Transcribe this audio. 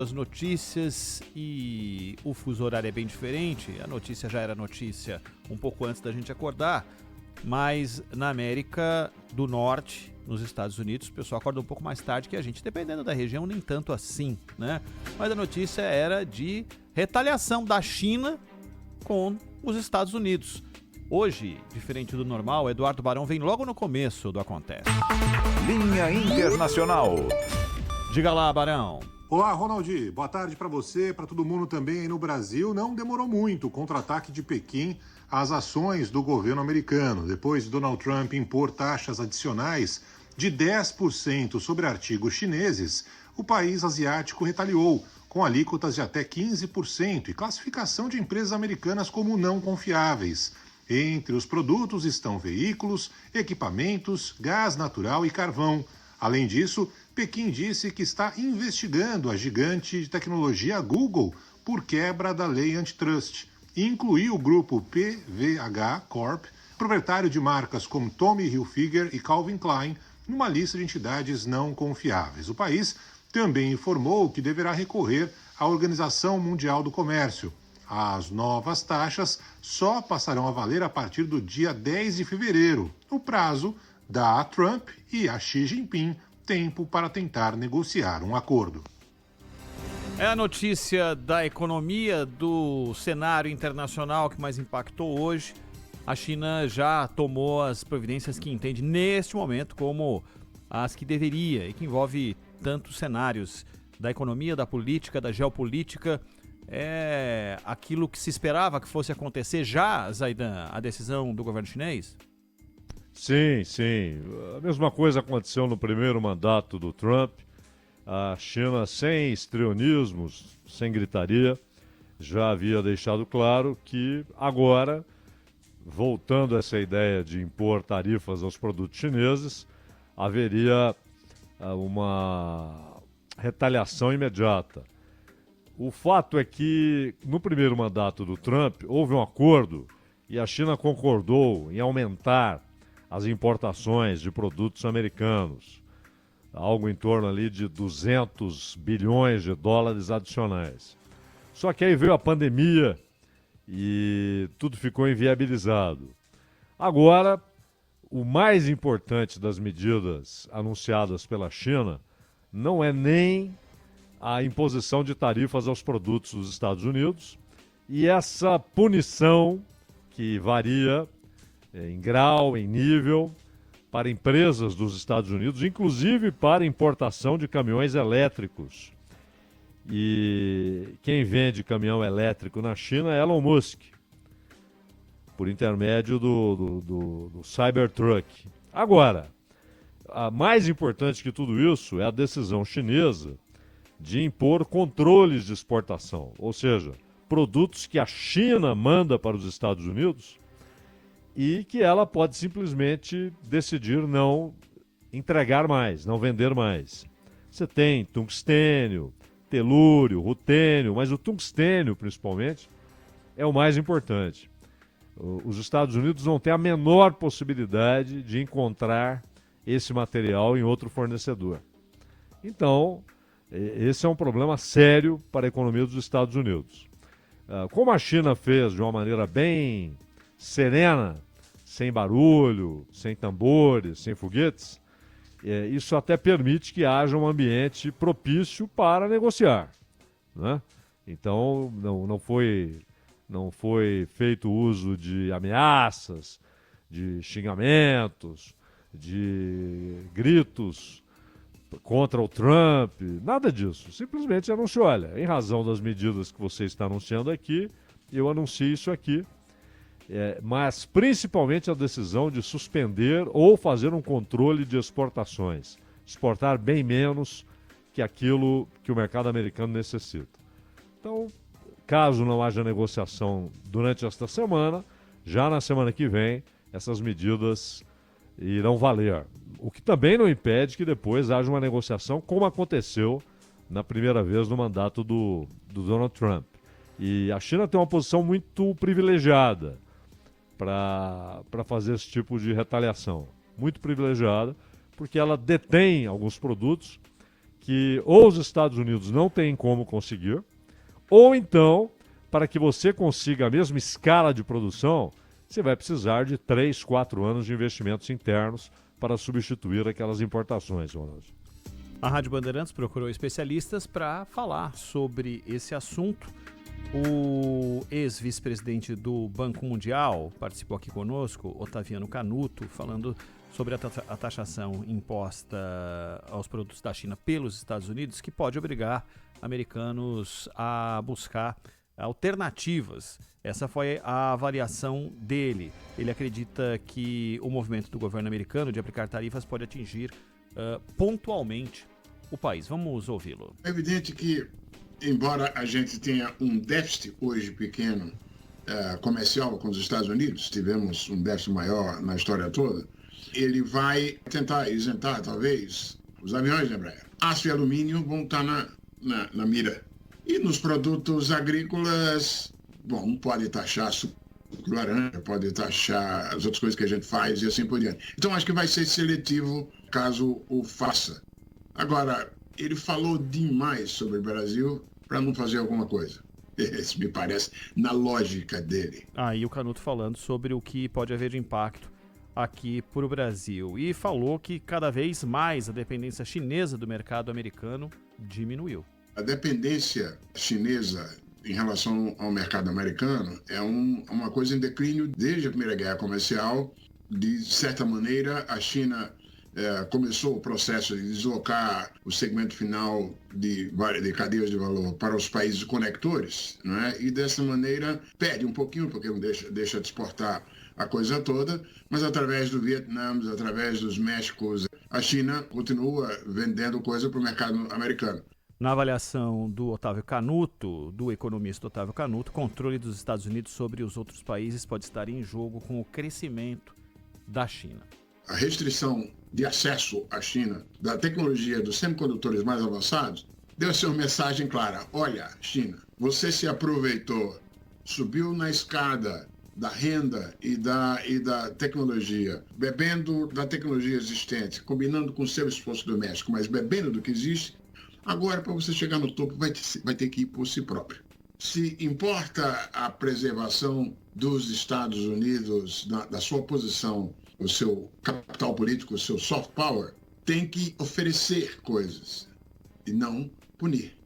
As notícias e o fuso horário é bem diferente. A notícia já era notícia um pouco antes da gente acordar, mas na América do Norte, nos Estados Unidos, o pessoal acorda um pouco mais tarde que a gente, dependendo da região, nem tanto assim, né? Mas a notícia era de retaliação da China com os Estados Unidos. Hoje, diferente do normal, Eduardo Barão vem logo no começo do Acontece. Linha Internacional. Diga lá, Barão. Olá, Ronaldi. Boa tarde para você, para todo mundo também aí no Brasil. Não demorou muito o contra-ataque de Pequim às ações do governo americano. Depois de Donald Trump impor taxas adicionais de 10% sobre artigos chineses, o país asiático retaliou com alíquotas de até 15% e classificação de empresas americanas como não confiáveis. Entre os produtos estão veículos, equipamentos, gás natural e carvão. Além disso, Pequim disse que está investigando a gigante de tecnologia Google por quebra da lei antitrust e incluiu o grupo PVH Corp, proprietário de marcas como Tommy Hilfiger e Calvin Klein, numa lista de entidades não confiáveis. O país também informou que deverá recorrer à Organização Mundial do Comércio. As novas taxas só passarão a valer a partir do dia 10 de fevereiro. O prazo dá a Trump e a Xi Jinping tempo para tentar negociar um acordo. É a notícia da economia, do cenário internacional que mais impactou hoje. A China já tomou as providências que entende neste momento como as que deveria e que envolve tantos cenários da economia, da política, da geopolítica. É aquilo que se esperava que fosse acontecer já, Zaidan, a decisão do governo chinês? Sim, sim. A mesma coisa aconteceu no primeiro mandato do Trump. A China, sem histrionismos, sem gritaria, já havia deixado claro que agora, voltando a essa ideia de impor tarifas aos produtos chineses, haveria uma retaliação imediata. O fato é que, no primeiro mandato do Trump, houve um acordo e a China concordou em aumentar as importações de produtos americanos, algo em torno ali de 200 bilhões de dólares adicionais. Só que aí veio a pandemia e tudo ficou inviabilizado. Agora, o mais importante das medidas anunciadas pela China não é nem a imposição de tarifas aos produtos dos Estados Unidos e essa punição que varia em grau, em nível, para empresas dos Estados Unidos, inclusive para importação de caminhões elétricos. E quem vende caminhão elétrico na China é Elon Musk, por intermédio do Cybertruck. Agora, a mais importante que tudo isso é a decisão chinesa de impor controles de exportação, ou seja, produtos que a China manda para os Estados Unidos e que ela pode simplesmente decidir não entregar mais, não vender mais. Você tem tungstênio, telúrio, rutênio, mas o tungstênio, principalmente, é o mais importante. Os Estados Unidos não têm a menor possibilidade de encontrar esse material em outro fornecedor. Então, esse é um problema sério para a economia dos Estados Unidos. Como a China fez de uma maneira bem serena, sem barulho, sem tambores, sem foguetes, isso até permite que haja um ambiente propício para negociar, né? Então, não foi feito uso de ameaças, de xingamentos, de gritos contra o Trump, nada disso. Simplesmente anunciou, olha, em razão das medidas que você está anunciando aqui, eu anuncio isso aqui, mas principalmente a decisão de suspender ou fazer um controle de exportações, exportar bem menos que aquilo que o mercado americano necessita. Então, caso não haja negociação durante esta semana, já na semana que vem, essas medidas irão valer. O que também não impede que depois haja uma negociação, como aconteceu na primeira vez no mandato do Donald Trump. E a China tem uma posição muito privilegiada para fazer esse tipo de retaliação. Muito privilegiada, porque ela detém alguns produtos que ou os Estados Unidos não têm como conseguir, ou então, para que você consiga a mesma escala de produção, você vai precisar de 3, 4 anos de investimentos internos para substituir aquelas importações, Ronald. A Rádio Bandeirantes procurou especialistas para falar sobre esse assunto. O ex-vice-presidente do Banco Mundial participou aqui conosco, Otaviano Canuto, falando sobre a taxação imposta aos produtos da China pelos Estados Unidos, que pode obrigar americanos a buscar alternativas. Essa foi a avaliação dele. Ele acredita que o movimento do governo americano de aplicar tarifas pode atingir pontualmente o país. Vamos ouvi-lo. É evidente que, embora a gente tenha um déficit hoje pequeno comercial com os Estados Unidos, tivemos um déficit maior na história toda, ele vai tentar isentar, talvez, os aviões da Embraer. Aço e alumínio vão estar na mira. E nos produtos agrícolas, bom, pode taxar suco de laranja, pode taxar as outras coisas que a gente faz e assim por diante. Então, acho que vai ser seletivo caso o faça. Agora, ele falou demais sobre o Brasil para não fazer alguma coisa. Isso me parece na lógica dele. E o Canuto falando sobre o que pode haver de impacto aqui para o Brasil. E falou que cada vez mais a dependência chinesa do mercado americano diminuiu. A dependência chinesa em relação ao mercado americano é uma coisa em declínio desde a Primeira Guerra Comercial. De certa maneira, a China começou o processo de deslocar o segmento final de cadeias de valor para os países conectores, não é? E dessa maneira perde um pouquinho, porque não deixa de exportar a coisa toda, mas através do Vietnã, através dos Méxicos, a China continua vendendo coisa para o mercado americano. Na avaliação do Otávio Canuto, do economista Otávio Canuto, o controle dos Estados Unidos sobre os outros países pode estar em jogo com o crescimento da China. A restrição de acesso à China da tecnologia dos semicondutores mais avançados deu essa mensagem clara. Olha, China, você se aproveitou, subiu na escada da renda e da tecnologia, bebendo da tecnologia existente, combinando com o seu esforço doméstico, mas bebendo do que existe. Agora, para você chegar no topo, vai ter que ir por si próprio. Se importa a preservação dos Estados Unidos, da sua posição, o seu capital político, o seu soft power, tem que oferecer coisas e não punir.